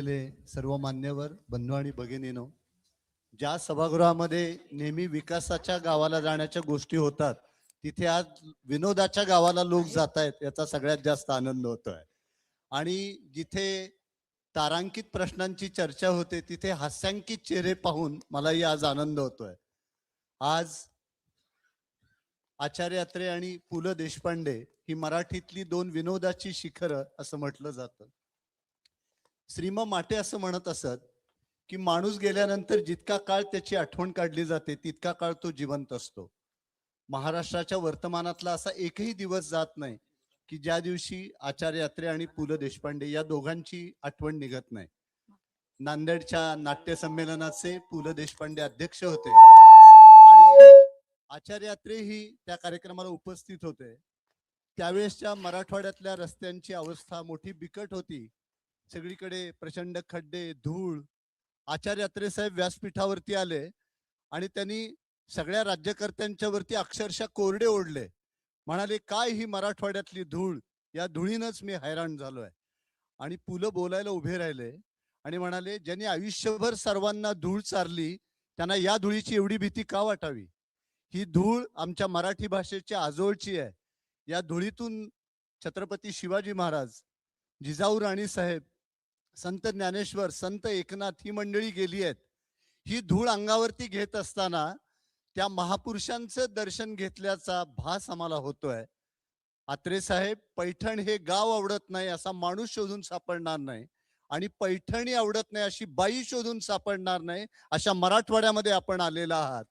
सर्व मान्यवर बंधू आणि भगिनीनो, ज्या सभागृहामध्ये नेहमी विकासाच्या गावाला जाण्याच्या गोष्टी होतात, तिथे आज विनोदाच्या गावाला लोक जात आहेत, याचा सगळ्यात जास्त आनंद होतोय. आणि जिथे तारांकित प्रश्नांची चर्चा होते, तिथे हास्यांकित चेहरे पाहून मलाही आज आनंद होतोय. आज आचार्य अत्रे आणि पु ल देशपांडे ही मराठीतली दोन विनोदाची शिखरं असं म्हटलं जातं. श्रीम माटे असं म्हणत असत की माणूस गेल्यानंतर जितका काळ त्याची आठवण काढली जाते तितका काळ तो जिवंत असतो. महाराष्ट्राच्या वर्तमानातला असा एकही दिवस जात नाही की ज्या दिवशी आचार्य अत्रे आणि पु ल देशपांडे या दोघांची आठवण निघत नाही. नांदेडच्या नाट्य संमेलनाचे पु ल देशपांडे अध्यक्ष होते आणि आचार्य अत्रे ही त्या कार्यक्रमाला उपस्थित होते. त्यावेळेसच्या मराठवाड्यातल्या रस्त्यांची अवस्था मोठी बिकट होती. सगळीकडे प्रचंड खड्डे, धूळ. आचार्य अत्रे साहेब व्यासपीठावरती आले आणि त्यांनी सगळ्या राज्यकर्त्यांच्या वरती अक्षरशः कोरडे ओढले. म्हणाले, काय ही मराठवाड्यातली धूळ, या धुळीनच मी हैराण झालोय. आणि पुलं बोलायला उभे राहिले आणि म्हणाले, ज्यांनी आयुष्यभर सर्वांना धूळ चारली त्यांना या धुळीची एवढी भीती का वाटावी. ही धूळ आमच्या मराठी भाषेची आजोळची आहे. या धुळीतून छत्रपती शिवाजी महाराज, जिजाऊ राणी साहेब, संत ज्ञानेश्वर, संत एकनाथ ही मंडळी गेली आहेत. ही धूळ अंगावरती घेत असताना त्या महापुरुषांचं दर्शन घेतल्याचा भास आम्हाला होतोय. अत्रे साहेब, पैठण हे गाव आवडत नाही असा माणूस शोधून सापडणार नाही आणि पैठणी आवडत नाही अशी बाई शोधून सापडणार नाही अशा मराठवाड्यामध्ये आपण आलेला आहात.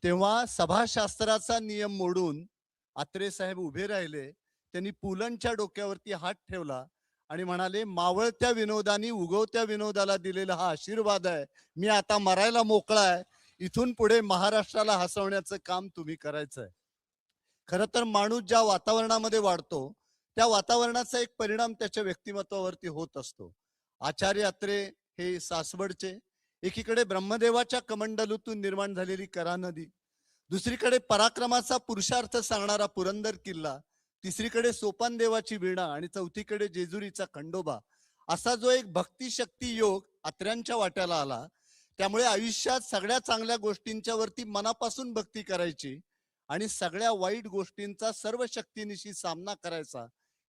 तेव्हा सभाशास्त्राचा नियम मोडून अत्रे साहेब उभे राहिले. त्यांनी पुलंच्या डोक्यावरती हात ठेवला आणि म्हणाले, मावळत्या विनोदानी उगवत्या विनोदाला दिलेला हा आशीर्वाद आहे. मी आता मरायला मोकळा आहे. इथून पुढे महाराष्ट्राला हसवण्याचं काम तुम्ही करायचंय. खरं तर माणूस ज्या वातावरणामध्ये वाढतो त्या वातावरणाचा एक परिणाम त्याच्या व्यक्तिमत्वावरती होत असतो. आचार्य अत्रे हे सासवडचे. एकीकडे ब्रह्मदेवाच्या कमंडलूतून निर्माण झालेली करा नदी, दुसरीकडे पराक्रमाचा पुरुषार्थ सांगणारा पुरंदर किल्ला, तिसरीकडे सोपान देवाची वीणा आणि चौथीकडे जेजुरीचा खंडोबा, असा जो एक भक्ती शक्ती योग अत्र्यांच्या वाट्याला आला. त्यामुळे आयुष्यात सगळ्या चांगल्या गोष्टींच्या वरती मनापासून भक्ती करायची आणि सगळ्या वाईट गोष्टींचा सर्व शक्तीनिशी सामना करायचा,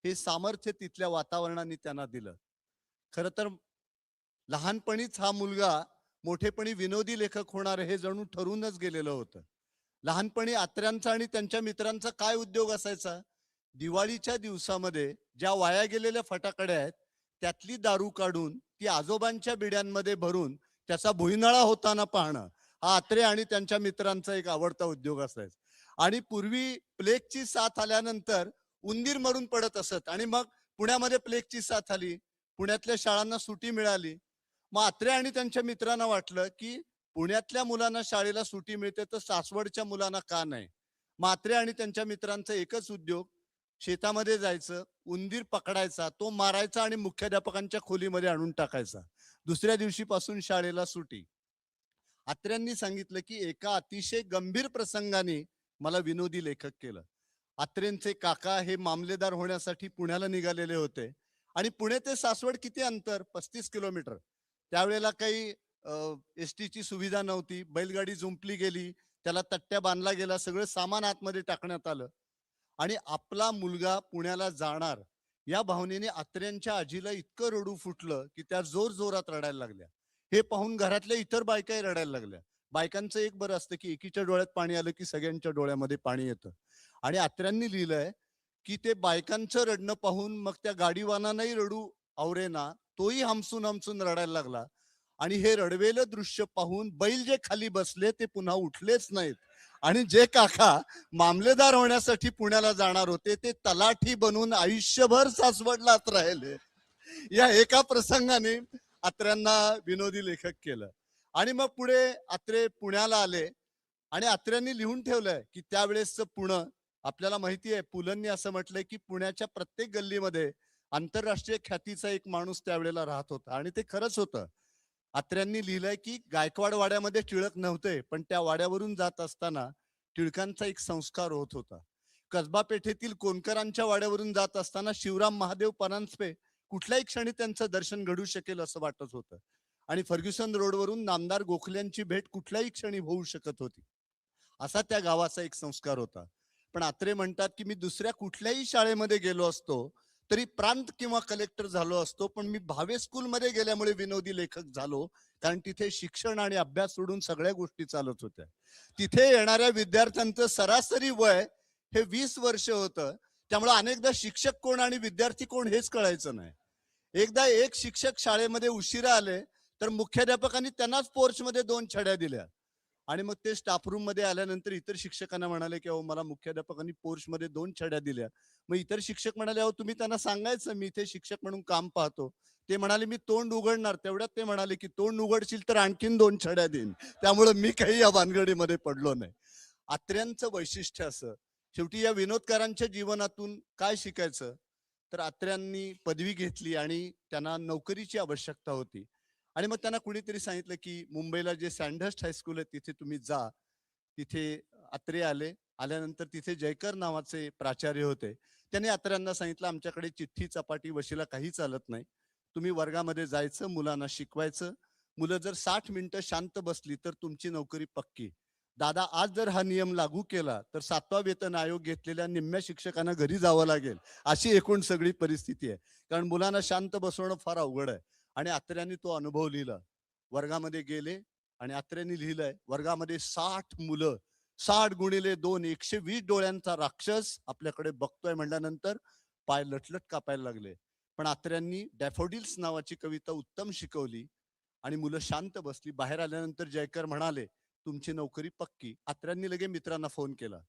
हे सामर्थ्य तिथल्या वातावरणाने त्यांना दिलं. खरं तर लहानपणीच हा मुलगा मोठेपणी विनोदी लेखक होणार हे जणू ठरूनच गेलेलं होतं. लहानपणी अत्र्यांचा आणि त्यांच्या मित्रांचा काय उद्योग असायचा, दिवाळीच्या दिवसामध्ये ज्या वाया गेलेल्या फटाकड्या आहेत त्यातली दारू काढून ती आजोबांच्या बिड्यांमध्ये भरून त्याचा भुईनळा होताना पाहणं, हा अत्रे आणि त्यांच्या मित्रांचा एक आवडता उद्योग असायचा. आणि पूर्वी प्लेगची साथ आल्यानंतर उंदीर मरून पडत असत आणि मग पुण्यामध्ये प्लेगची साथ आली, पुण्यातल्या शाळांना सुटी मिळाली. मग अत्रे आणि त्यांच्या मित्रांना वाटलं की पुण्यातल्या मुलांना शाळेला सुटी मिळते तर सासवडच्या मुलांना का नाही. मग अत्रे आणि त्यांच्या मित्रांचा एकच उद्योग, शेतामध्ये जायचं, उंदीर पकडायचा, तो मारायचा आणि मुख्याध्यापकांच्या खोलीमध्ये आणून टाकायचा. दुसऱ्या दिवशीपासून शाळेला सुटी. अत्र्यांनी सांगितलं की एका अतिशय गंभीर प्रसंगाने मला विनोदी लेखक केलं. अत्रेंचे काका हे मामलेदार होण्यासाठी पुण्याला निघालेले होते आणि पुणे ते सासवड किती अंतर, 35 किलोमीटर. त्यावेळेला काही एसटीची सुविधा नव्हती. बैलगाडी जुंपली गेली, त्याला तट्ट्या बांधला गेला, सगळं सामान आतमध्ये टाकण्यात आलं आणि आपला मुलगा पुण्याला जाणार या भावनेने अत्र्यांच्या आजीला इतकं रडू फुटलं की त्या जोर जोरात रडायला लागल्या. हे पाहून घरातल्या इतर बायकाही रडायला लागल्या. बायकांचं एक बरं असतं की एकीच्या डोळ्यात पाणी आलं की सगळ्यांच्या डोळ्यामध्ये पाणी येतं. आणि अत्र्यांनी लिहिलंय की ते बायकांचं रडणं पाहून मग त्या गाडीवानांनाही रडू आवरेना, तोही हमसून हमसून रडायला लागला. आणि हे रडवेलं दृश्य पाहून बैल जे खाली बसले ते पुन्हा उठलेच नाहीत. आणि जे काका मामलेदार होण्यासाठी पुण्याला जाणार होते ते तलाठी बनून आयुष्यभर सासवडलाच राहिले. या एका प्रसंगाने अत्र्यांना विनोदी लेखक केलं. आणि मग पुढे अत्रे पुण्याला आले आणि अत्र्यांनी लिहून ठेवलंय की त्यावेळेसचं पुणे, आपल्याला माहिती आहे पुलंनी असं म्हटलंय की पुण्याच्या प्रत्येक गल्लीमध्ये आंतरराष्ट्रीय ख्यातीचा एक माणूस त्यावेळेला राहत होता आणि ते खरंच होतं. अत्र्यांनी लिहिलंय की गायकवाड वाड्यामध्ये टिळक नव्हते, पण त्या वाड्यावरून जात असताना टिळकांचा एक संस्कार होत होता. कसबा पेठेतील कोणकरांच्या वाड्यावरून जात असताना शिवराम महादेव परांजपे कुठल्याही क्षणी त्यांचं दर्शन घडू शकेल असं वाटत होतं. आणि फर्ग्युसन रोडवरून नामदार गोखल्यांची भेट कुठल्याही क्षणी होऊ शकत होती. असा त्या गावाचा एक संस्कार होता. पण अत्रे म्हणतात की मी दुसऱ्या कुठल्याही शाळेमध्ये गेलो असतो तरी प्रांत किंवा कलेक्टर झालो असतो, पण मी भावे स्कूलमध्ये गेल्यामुळे विनोदी लेखक झालो. कारण तिथे शिक्षण आणि अभ्यास सोडून सगळ्या गोष्टी चालत होत्या. तिथे येणाऱ्या विद्यार्थ्यांचं सरासरी वय हे 20 वर्ष होतं. त्यामुळे अनेकदा शिक्षक कोण आणि विद्यार्थी कोण हेच कळायचं नाही. एकदा एक शिक्षक शाळेमध्ये उशिरा आले तर मुख्याध्यापकांनी त्यांनाच पोर्चमध्ये 2 छड्या दिल्या. आणि मग ते स्टाफ रूम मध्ये आल्यानंतर इतर शिक्षकांना म्हणाले की अहो मला मुख्याध्यापकांनी पोर्चमध्ये 2 छड्या दिल्या. मग इतर शिक्षक म्हणाले अहो तुम्ही त्यांना सांगायचं मी इथे शिक्षक म्हणून काम पाहतो. ते म्हणाले मी तोंड उघडणार. तेवढ्यात ते म्हणाले की तोंड उघडशील तर आणखीन 2 छड्या देईन. त्यामुळे मी काही या भानगडीमध्ये पडलो नाही. आत्र्यांचं वैशिष्ट्य असं. शेवटी या विनोदकारांच्या जीवनातून काय शिकायचं? तर आत्र्यांनी पदवी घेतली आणि त्यांना नोकरीची आवश्यकता होती. आणि मग त्यांना कुणीतरी सांगितलं की मुंबईला जे सँडहर्स्ट हायस्कूल आहे तिथे तुम्ही जा. तिथे अत्रे आले. आल्यानंतर तिथे जयकर नावाचे प्राचार्य होते. त्यांनी अत्र्यांना सांगितलं आमच्याकडे चिठ्ठी चपाटी वशिला काही चालत नाही. तुम्ही वर्गामध्ये जायचं, मुलांना शिकवायचं. मुलं जर 60 मिनिटं शांत बसली तर तुमची नोकरी पक्की. दादा आज जर हा नियम लागू केला तर 7वा वेतन आयोग घेतलेल्या निम्म्या शिक्षकांना घरी जावं लागेल. अशी एकूण सगळी परिस्थिती आहे. कारण मुलांना शांत बसवणं फार अवघड आहे. आणि अत्र्यांनी तो अनुभव लिहिला. वर्गामध्ये गेले आणि अत्र्यांनी लिहिलंय वर्गामध्ये 60 मुलं, 60 गुणिले 2 120 डोळ्यांचा राक्षस आपल्याकडे बघतोय म्हटल्यानंतर पाय लटलट कापायला लागले. पण अत्र्यांनी डॅफोडिल्स नावाची कविता उत्तम शिकवली आणि मुलं शांत बसली. बाहेर आल्यानंतर जयकर म्हणाले तुमची नोकरी पक्की. अत्र्यांनी लगे मित्रांना फोन केला.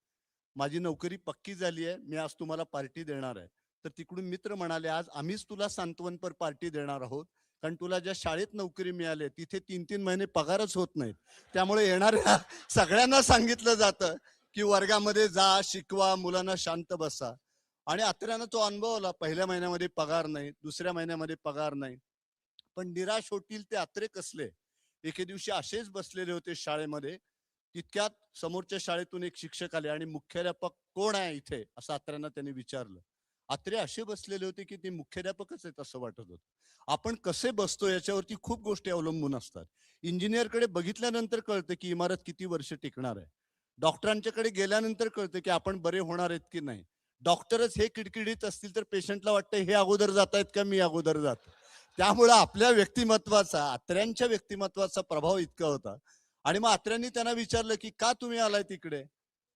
माझी नोकरी पक्की झाली आहे. मी आज तुम्हाला पार्टी देणार आहे. तर तिकडून मित्र म्हणाले आज आम्हीच तुला सांत्वनपर पार्टी देणार आहोत. कारण तुला ज्या शाळेत नोकरी मिळाली तिथे 3-3 महिने पगारच होत नाहीत. त्यामुळे येणाऱ्या सगळ्यांना सांगितलं जातं की वर्गामध्ये जा, शिकवा, मुलांना शांत बसा. आणि अत्र्यानं तो अनुभवला. पहिल्या महिन्यामध्ये पगार नाही, दुसऱ्या महिन्यामध्ये पगार नाही. पण निराश होतील ते अत्रे कसले. एके दिवशी असेच बसलेले होते शाळेमध्ये. तितक्यात समोरच्या शाळेतून एक शिक्षक आले आणि मुख्याध्यापक कोण आहे इथे असं अत्र्यांना त्यांनी विचारलं. अत्रे असे बसलेले होते की ते मुख्याध्यापकच आहेत असं वाटत होतं. आपण कसे बसतो याच्यावरती खूप गोष्टी अवलंबून असतात. इंजिनियरकडे बघितल्यानंतर कळतं की इमारत किती वर्ष टिकणार आहे. डॉक्टरांच्याकडे गेल्यानंतर कळतं की आपण बरे होणार आहेत की नाही. डॉक्टरच हे किडकिडीत असतील तर पेशंटला वाटतं हे अगोदर जात आहेत का मी अगोदर जातो. त्यामुळे आपल्या व्यक्तिमत्वाचा, अत्र्यांच्या व्यक्तिमत्वाचा प्रभाव इतका होता. आणि मग अत्र्यांनी त्यांना विचारलं की का तुम्ही आलाय तिकडे.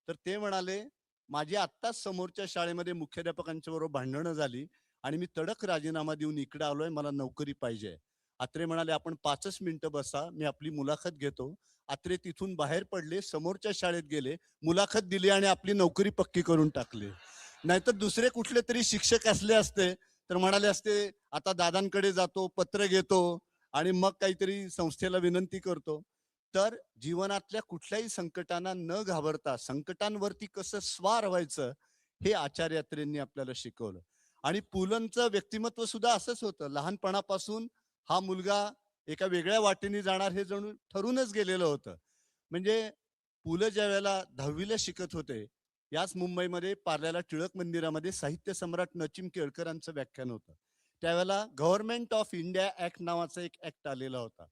तर ते म्हणाले माझी आत्ताच समोरच्या शाळेमध्ये मुख्याध्यापकांच्या बरोबर भांडणं झाली आणि मी तडक राजीनामा देऊन इकडे आलोय. मला नोकरी पाहिजे. अत्रे म्हणाले आपण 5च मिनिटं बसा, मी आपली मुलाखत घेतो. अत्रे तिथून बाहेर पडले, समोरच्या शाळेत गेले, मुलाखत दिली आणि आपली नोकरी पक्की करून टाकली. नाहीतर दुसरे कुठले तरी शिक्षक असले असते तर म्हणाले असते आता दादांकडे जातो, पत्र घेतो आणि मग काहीतरी संस्थेला विनंती करतो. तर जीवनातल्या कुठल्याही संकटांना न घाबरता संकटांवरती कसं स्वार व्हायचं हे आचार्य अत्रेंनी आपल्याला शिकवलं. आणि पुलंचं व्यक्तिमत्व सुद्धा असंच होतं. लहानपणापासून हा मुलगा एका वेगळ्या वाटेने जाणार हे जणू ठरूनच गेलेलं होतं. म्हणजे पुलं ज्या वेळेला 10वीला शिकत होते याच मुंबईमध्ये पार्ल्याला टिळक मंदिरामध्ये साहित्य सम्राट नचिम केळकरांचं व्याख्यान होतं. त्यावेळेला गव्हर्नमेंट ऑफ इंडिया ऍक्ट नावाचा एक ऍक्ट आलेला होता.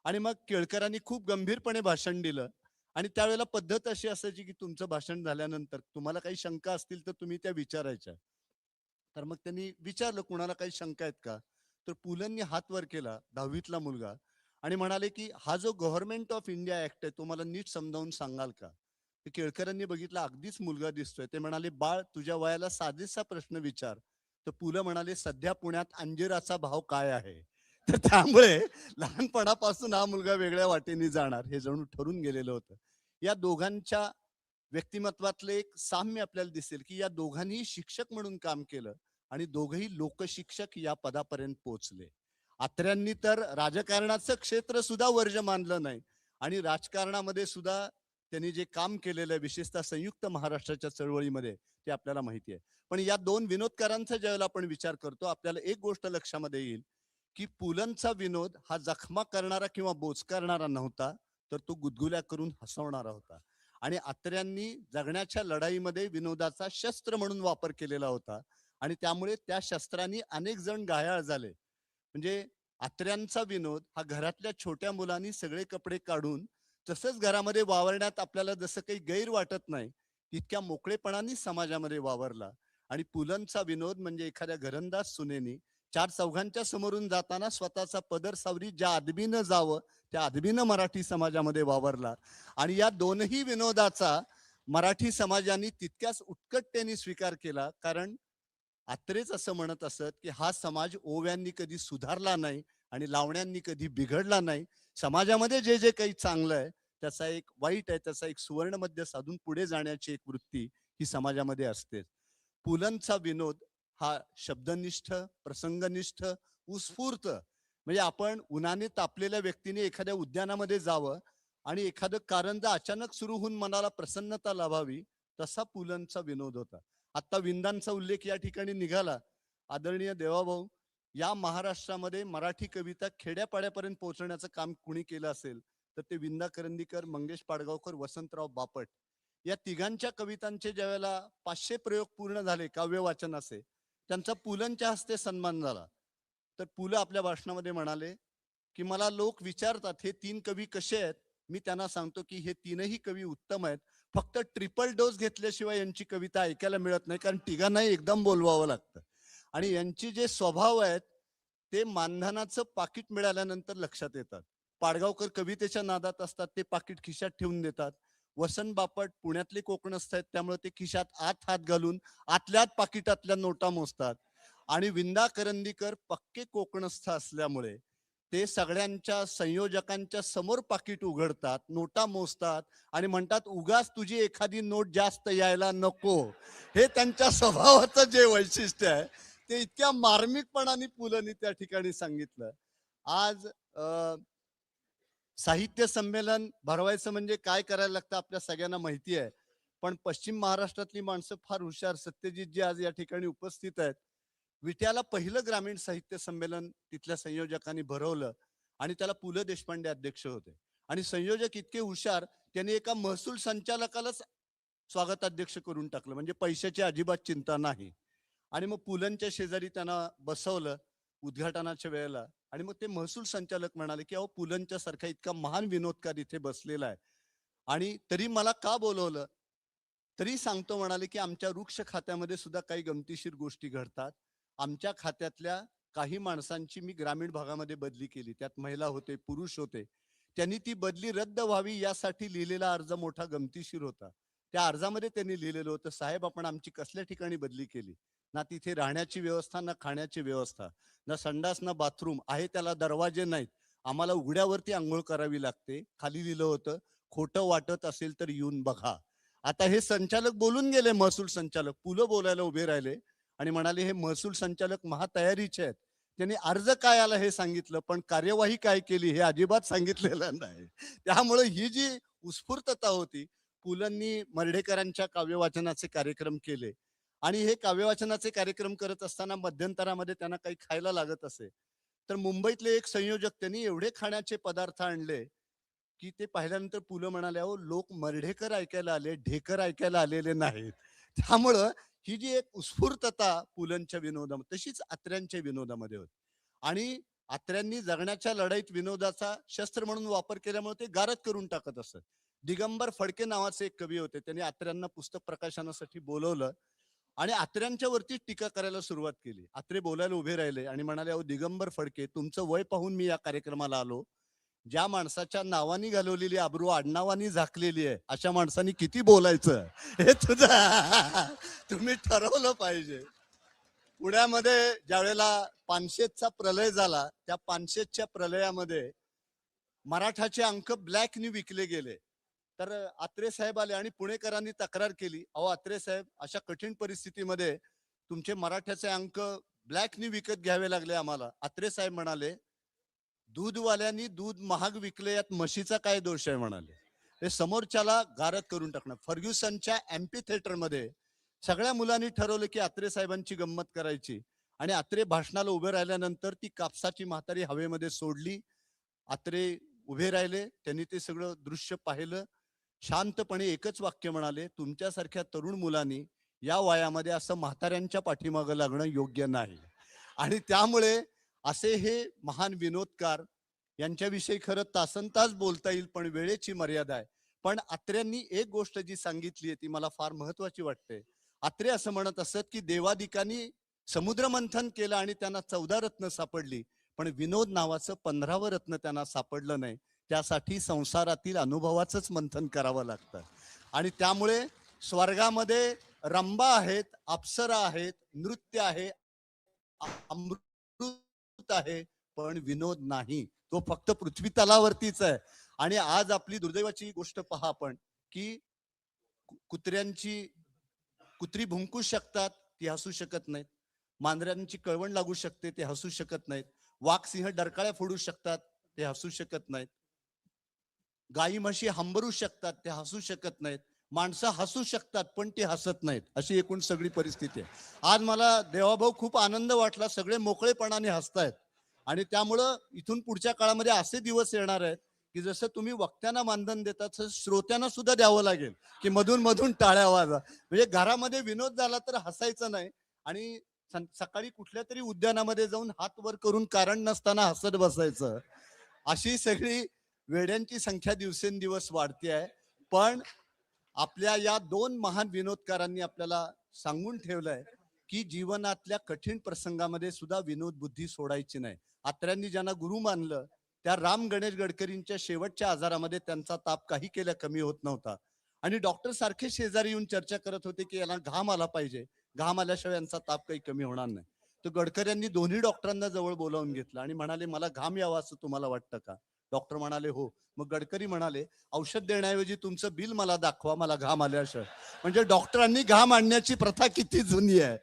आणि मग केळकरांनी खूप गंभीरपणे भाषण दिलं. आणि त्यावेळेला पद्धत अशी असायची की तुमचं भाषण झाल्यानंतर तुम्हाला काही शंका असतील तर तुम्ही त्या विचारायच्या. तर मग त्यांनी विचारलं कुणाला काही शंका आहेत का. तर पुलंनी हात वर केला 10वीतला मुलगा आणि म्हणाले की हा जो गव्हर्नमेंट ऑफ इंडिया ऍक्ट आहे तो मला नीट समजावून सांगाल का. केळकरांनी बघितलं अगदीच मुलगा दिसतोय. ते म्हणाले बाळ तुझ्या वयाला साजेसा प्रश्न विचार. तर पुलं म्हणाले सध्या पुण्यात अंजिराचा भाव काय आहे. तर त्यामुळे लहानपणापासून हा मुलगा वेगळ्या वाटेने जाणार हे जणू ठरून गेलेलं होतं. या दोघांच्या व्यक्तिमत्वातले एक साम्य आपल्याला दिसेल की या दोघांनी शिक्षक म्हणून काम केलं आणि दोघही लोकशिक्षक या पदापर्यंत पोहोचले. अत्र्यांनी तर राजकारणाचं क्षेत्र सुद्धा वर्ज मानलं नाही आणि राजकारणामध्ये सुद्धा त्यांनी जे काम केलेलं आहे विशेषतः संयुक्त महाराष्ट्राच्या चळवळीमध्ये ते आपल्याला माहिती आहे. पण या दोन विनोदकारांचा ज्यावेळेला आपण विचार करतो आपल्याला एक गोष्ट लक्षामध्ये येईल की पुलंचा विनोद हा जखमा करणारा किंवा बोचकारणारा नव्हता तर तो गुदगुल्या करून हसवणारा होता. आणि अत्र्यांनी जगण्याच्या लढाईमध्ये विनोदाचा शस्त्र म्हणून वापर केलेला होता. आणि त्यामुळे त्या शस्त्रांनी अनेक जण घायाळ झाले. म्हणजे आत्र्यांचा विनोद हा घरातल्या छोट्या मुलांनी सगळे कपडे काढून तसंच घरामध्ये वावरण्यात आपल्याला जसं काही गैर वाटत नाही, तितक्या मोकळेपणाने समाजामध्ये वावरला. आणि पुलंचा विनोद म्हणजे एखाद्या घरंदाज सुनेनी चार चौघांच्या समोरून जाताना स्वतःचा पदर सावरी ज्या आदमीनं जावं त्या आदमीनं मराठी समाजामध्ये वावरला. आणि या दोनही विनोदाचा मराठी समाजाने तितक्याच उत्कटतेने स्वीकार केला. कारण आत्रेच असं म्हणत असत की हा समाज ओव्यांनी कधी सुधारला नाही आणि लावण्यांनी कधी बिघडला नाही. समाजामध्ये जे जे काही चांगलं आहे त्याचा एक वाईट आहे, त्याचा एक सुवर्ण मध्य साधून पुढे जाण्याची एक वृत्ती ही समाजामध्ये असते. पुलंचा विनोद हा शब्दनिष्ठ, प्रसंगनिष्ठ, उत्स्फूर्त. म्हणजे आपण उन्हाने तापलेल्या व्यक्तीने एखाद्या उद्यानामध्ये जावं आणि एखादं कारंजा अचानक सुरू होऊन मनाला प्रसन्नता लाभावी, तसा पुलंचा विनोद होता. आता विंदांचा उल्लेख या ठिकाणी निघाला. आदरणीय देवाभाऊ, या महाराष्ट्रामध्ये मराठी कविता खेड्यापाड्यापर्यंत पोहोचवण्याचं काम कुणी केलं असेल तर ते विंदा करंदीकर, मंगेश पाडगावकर, वसंतराव बापट. या तिघांच्या कवितांचे ज्यावेळेला 500 प्रयोग पूर्ण झाले काव्य वाचनाचे, त्यांचा पुलंच्या हस्ते सन्मान झाला. तर पुलं आपल्या भाषणामध्ये म्हणाले की मला लोक विचारतात हे 3 कवी कसे आहेत. मी त्यांना सांगतो की हे तीनही कवी उत्तम आहेत. फक्त ट्रिपल डोस घेतल्याशिवाय यांची कविता ऐकायला मिळत नाही, कारण तिघांनाही एकदम बोलवावं लागतं. आणि यांची जे स्वभाव आहेत ते मानधनाचं पाकिट मिळाल्यानंतर लक्षात येतात. पाडगावकर कवितेच्या नादात असतात, ते पाकिट खिशात ठेवून देतात. वसंत बापट पुण्यातले कोकणस्थ आहेत, त्यामुळे ते खिशात आत हात घालून आतल्यात पाकिटातल्या नोटा मोजतात. आणि विंदा करंदीकर पक्के कोकणस्थ असल्यामुळे ते सगळ्यांच्या संयोजकांच्या समोर पाकिट उघडतात, नोटा मोजतात आणि म्हणतात उगाच तुझी एखादी नोट जास्त यायला नको. हे त्यांच्या स्वभावाचं जे वैशिष्ट्य आहे ते इतक्या मार्मिकपणाने पुलंनी त्या ठिकाणी सांगितलं. आज साहित्य संमेलन भरवायचं म्हणजे काय करायला लागतं आपल्या सगळ्यांना माहिती आहे. पण पश्चिम महाराष्ट्रातली माणसं फार हुशार. सत्यजित जी आज या ठिकाणी उपस्थित आहेत, विट्याला पहिलं ग्रामीण साहित्य संमेलन तिथल्या संयोजकांनी भरवलं आणि त्याला पु ल देशपांडे अध्यक्ष होते. आणि संयोजक इतके हुशार, त्यांनी एका महसूल संचालकालाच स्वागताध्यक्ष करून टाकलं, म्हणजे पैशाची अजिबात चिंता नाही. आणि मग पुलंच्या शेजारी त्यांना बसवलं उद्घाटनाच्या वेळेला. आणि मग ते महसूल संचालक म्हणाले की अहो पुलंच्या सारखा इतका महान विनोदकार इथे बसलेला आहे आणि तरी मला का बोलवलं. तरी सांगतो म्हणाले की आमच्या वृक्ष खात्यामध्ये सुद्धा काही गमतीशीर गोष्टी घडतात. आमच्या खात्यातल्या काही माणसांची मी ग्रामीण भागामध्ये बदली केली, त्यात महिला होते, पुरुष होते. त्यांनी ती बदली रद्द व्हावी यासाठी लिहिलेला अर्ज मोठा गमतीशीर होता. त्या अर्जामध्ये त्यांनी लिहिलेलं होतं, साहेब आपण आमची कसल्या ठिकाणी बदली केली, ना तिथे राहण्याची व्यवस्था, ना खाण्याची व्यवस्था, ना संडास, ना बाथरूम आहे, त्याला दरवाजे नाहीत, आम्हाला उघड्यावरती आंघोळ करावी लागते. खाली लिहिलं होतं, खोटं वाटत असेल तर येऊन बघा. आता हे संचालक बोलून गेले, महसूल संचालक. पुलं बोलायला उभे राहिले आणि म्हणाले हे महसूल संचालक महातयारीचे आहेत. त्यांनी अर्ज काय आला हे सांगितलं, पण कार्यवाही काय केली हे अजिबात सांगितलेलं नाही. त्यामुळे ही जी उत्स्फूर्तता होती, पुलंनी मर्ढेकरांच्या काव्यवाचनाचे कार्यक्रम केले. आणि हे काव्यवाचनाचे कार्यक्रम करत असताना मध्यंतरामध्ये त्यांना काही खायला लागत असे, तर मुंबईतले एक संयोजक त्यांनी एवढे खाण्याचे पदार्थ आणले की ते पाहिल्यानंतर पुलं म्हणाले अहो लोक मर्ढेकर ऐकायला आले, ढेकर ऐकायला आलेले नाहीत. त्यामुळं ही जी एक उत्स्फूर्तता पुलंच्या विनोदामध्ये तशीच आत्र्यांच्या विनोदामध्ये होती. आणि आत्र्यांनी जगण्याच्या लढाईत विनोदाचा शस्त्र म्हणून वापर केल्यामुळे ते गारद करून टाकत असत. दिगंबर फडके नावाचे एक कवी होते, त्यांनी आत्र्यांना पुस्तक प्रकाशनासाठी बोलवलं आणि आत्र्यांच्या वरती टीका करायला सुरुवात केली. आत्रे बोलायला उभे राहिले आणि म्हणाले अहो दिगंबर फडके, तुमचं वय पाहून मी या कार्यक्रमाला आलो. ज्या माणसाच्या नावानी घालवलेली आबरू आडनावानी झाकलेली आहे, अशा माणसांनी किती बोलायचं हे तुझं तुम्ही ठरवलं पाहिजे. पुण्यामध्ये ज्यावेळेला पानशेतचा प्रलय झाला, त्या पानशेतच्या प्रलयामध्ये मराठाचे अंक ब्लॅकनी विकले गेले. तर आत्रे साहेब आले आणि पुणेकरांनी तक्रार केली, अहो आत्रे साहेब अशा कठीण परिस्थितीमध्ये तुमचे मराठ्याचे अंक ब्लॅकनी विकत घ्यावे लागले आम्हाला. आत्रे साहेब म्हणाले दूधवाल्यांनी दूध महाग विकले, यात म्हशीचा काय दोष आहे म्हणाले. हे समोरच्याला गारद करून टाकणं. फर्ग्युसनच्या एम्पी थिएटर मध्ये सगळ्या मुलांनी ठरवलं की आत्रे साहेबांची गंमत करायची. आणि आत्रे भाषणाला उभे राहिल्यानंतर ती कापसाची म्हातारी हवेमध्ये सोडली. आत्रे उभे राहिले, त्यांनी ते सगळं दृश्य पाहिलं. शांतपणे एकच वाक्य म्हणाले, तुमच्यासारख्या तरुण मुलांनी या वयामध्ये असं म्हाताऱ्यांच्या पाठीमागं लागणं योग्य नाही. आणि त्यामुळे असे हे महान विनोदकार यांच्याविषयी खरं तासनतास बोलता येईल, पण वेळेची मर्यादा आहे. पण अत्र्यांनी एक गोष्ट जी सांगितली आहे ती मला फार महत्वाची वाटते. अत्रे असं म्हणत असत की देवादिकांनी समुद्रमंथन केलं आणि त्यांना 14 रत्न सापडली, पण विनोद नावाचं 15वं रत्न त्यांना सापडलं नाही. त्यासाठी संसारातील अनुभवाचंच मंथन करावं लागतं. आणि त्यामुळे स्वर्गामध्ये रंबा आहेत, अप्सरा आहेत, नृत्य आहे, अमृत आहे, पण विनोद नाही. तो फक्त पृथ्वी तलावरतीच आहे. आणि आज आपली दुर्दैवाची गोष्ट पहा आपण, की कुत्र्यांची कुत्री भुंकू शकतात, ती हसू शकत नाहीत. मांजरांची कळवण लागू शकते, ते हसू शकत नाहीत. वाघ सिंह डरकाळ्या फोडू शकतात, ते हसू शकत नाहीत. गाई म्हशी हंबरू शकतात, ते हसू शकत नाहीत. माणसं हसू शकतात, पण ते हसत नाहीत. अशी एकूण सगळी परिस्थिती आहे. आज मला देवाभाऊ खूप आनंद वाटला, सगळे मोकळेपणाने हसतायत. आणि त्यामुळं इथून पुढच्या काळामध्ये असे दिवस येणार आहेत की जसं तुम्ही वक्त्यांना मानधन देतात तसं श्रोत्यांना सुद्धा द्यावं लागेल, की मधून मधून टाळ्या वाजा. म्हणजे घरामध्ये विनोद झाला तर हसायचं नाही. आणि सकाळी कुठल्या तरी उद्यानामध्ये जाऊन हात वर करून कारण नसताना हसत बसायचं. अशी सगळी वेड्यांची संख्या दिवसेंदिवस वाढते आहे. पण आपल्या या दोन महान विनोदकारांनी आपल्याला सांगून ठेवलंय की जीवनातल्या कठीण प्रसंगामध्ये सुद्धा विनोद बुद्धी सोडायची नाही. अत्र्यांनी ज्यांना गुरु मानलं त्या राम गणेश गडकरींच्या शेवटच्या आजारामध्ये त्यांचा ताप काही केल्या कमी होत नव्हता. आणि डॉक्टर सारखे शेजारी येऊन चर्चा करत होते की याला घाम आला पाहिजे, घाम आल्याशिवाय यांचा ताप काही कमी होणार नाही. तर गडकऱ्यांनी दोन्ही डॉक्टरांना जवळ बोलावून घेतलं आणि म्हणाले, मला घाम यावा असं तुम्हाला वाटतं का? डॉक्टर म्हणाले, हो. मग गडकरी म्हणाले, औषध देण्याऐवजी तुमचं बिल मला दाखवा, मला घाम आल्याशिवाय. म्हणजे डॉक्टरांनी घाम आणण्याची प्रथा किती जुनी आहे.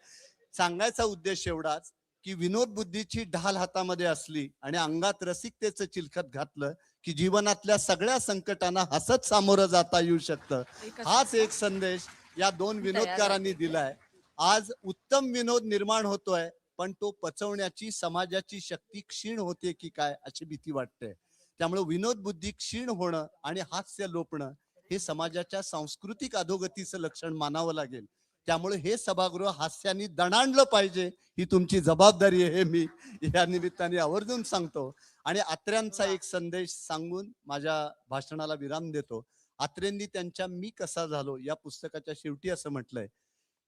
सांगायचा उद्देश एवढाच की विनोद बुद्धीची ढाल हातामध्ये असली आणि अंगात रसिकतेचं चिलखत घातलं की जीवनातल्या सगळ्या संकटांना हसत सामोरं जाता येऊ शकतं. हाच एक संदेश या दोन विनोदकारांनी दिलाय. आज उत्तम विनोद निर्माण होतोय, पण तो पचवण्याची समाजाची शक्ती क्षीण होते की काय अशी भीती वाटते. त्यामुळे विनोद बुद्धी क्षीण होणं आणि हास्य लोपणं हे समाजाच्या सांस्कृतिक अधोगतीचं लक्षण मानावं लागेल. त्यामुळे हे सभागृह हास्याने दणाणलं पाहिजे, ही तुमची जबाबदारी आहे, हे मी या निमित्ताने आवर्जून सांगतो. आणि अत्र्यांचा एक संदेश सांगून माझ्या भाषणाला विराम देतो. अत्रेंनी त्यांच्या मी कसा झालो या पुस्तकाच्या शेवटी असं म्हटलंय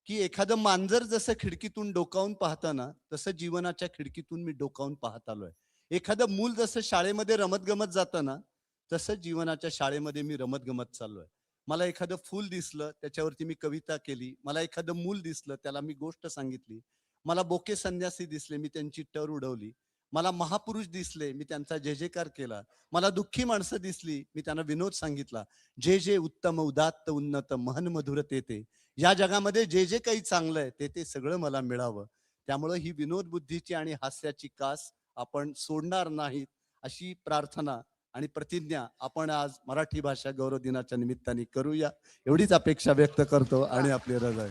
की एखादं मांजर जसं खिडकीतून डोकावून पाहतं ना, तसं जीवनाच्या खिडकीतून मी डोकावून पाहत आलोय. एखादं मूल जसं शाळेमध्ये रमत गमत जातं ना, तसं जीवनाच्या शाळेमध्ये मी रमत गमत चाललोय. मला एखादं फूल दिसलं त्याच्यावरती मी कविता केली, मला एखादं मूल दिसलं त्याला मी गोष्ट सांगितली, मला बोके संन्यासी दिसले मी त्यांची टर उडवली, मला महापुरुष दिसले मी त्यांचा जय जयकार केला, मला दुःखी माणसं दिसली मी त्यांना विनोद सांगितला. जे जे उत्तम उदात्त उन्नत महन मधुर ते या जगामध्ये जे जे काही चांगलं आहे ते सगळं मला मिळावं. त्यामुळे ही विनोद बुद्धीची आणि हास्याची कास आपण सोडणार नाहीत अशी प्रार्थना आणि प्रतिज्ञा आपण आज मराठी भाषा गौरव दिनाच्या निमित्ताने करूया, एवढीच अपेक्षा व्यक्त करतो आणि आपली रजा.